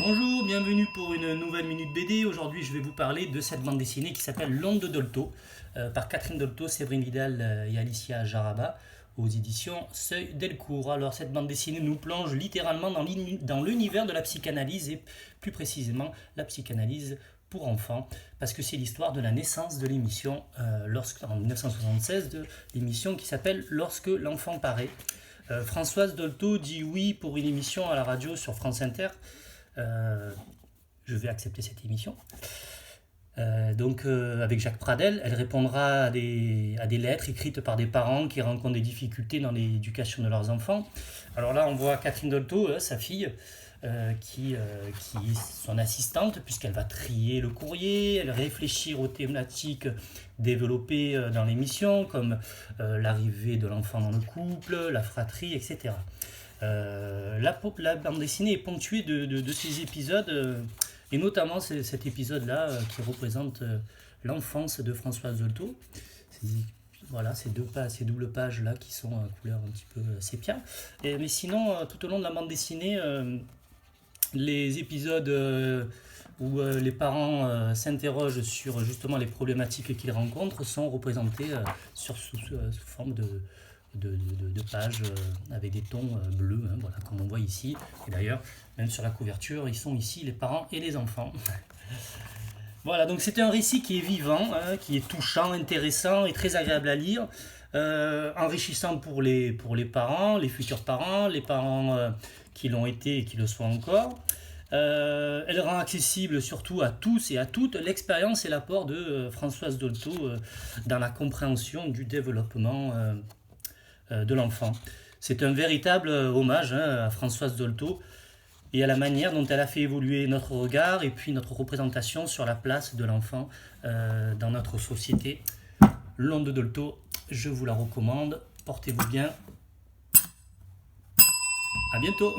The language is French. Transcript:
Bonjour, bienvenue pour une nouvelle Minute BD. Aujourd'hui, je vais vous parler de cette bande dessinée qui s'appelle L'Onde de Dolto, par Catherine Dolto, Séverine Vidal et Alicia Jaraba, aux éditions Seuil Delcourt. Alors, cette bande dessinée nous plonge littéralement dans l'univers de la psychanalyse et plus précisément la psychanalyse pour enfants, parce que c'est l'histoire de la naissance de l'émission en 1976, de l'émission qui s'appelle Lorsque l'enfant paraît. Françoise Dolto dit oui pour une émission à la radio sur France Inter. Je vais accepter cette émission. Avec Jacques Pradel, elle répondra à des lettres écrites par des parents qui rencontrent des difficultés dans l'éducation de leurs enfants. Alors là, on voit Catherine Dolto, sa fille, qui est son assistante, puisqu'elle va trier le courrier, elle réfléchir aux thématiques développées dans l'émission, comme l'arrivée de l'enfant dans le couple, la fratrie, etc. La bande dessinée est ponctuée de ces épisodes, et notamment cet épisode-là qui représente l'enfance de Françoise Dolto. Voilà, ces doubles pages-là qui sont couleur un petit peu sépia. Mais sinon, tout au long de la bande dessinée, les épisodes où les parents s'interrogent sur justement les problématiques qu'ils rencontrent sont représentés sous forme de pages avec des tons bleus, voilà, comme on voit ici. Et d'ailleurs, même sur la couverture, ils sont ici les parents et les enfants. Voilà, donc c'est un récit qui est vivant, qui est touchant, intéressant et très agréable à lire, enrichissant pour les parents, les futurs parents, les parents qui l'ont été et qui le sont encore. Elle rend accessible surtout à tous et à toutes l'expérience et l'apport de Françoise Dolto dans la compréhension du développement de l'enfant. C'est un véritable hommage à Françoise Dolto et à la manière dont elle a fait évoluer notre regard et puis notre représentation sur la place de l'enfant dans notre société. L'Onde de Dolto, je vous la recommande. Portez-vous bien. À bientôt.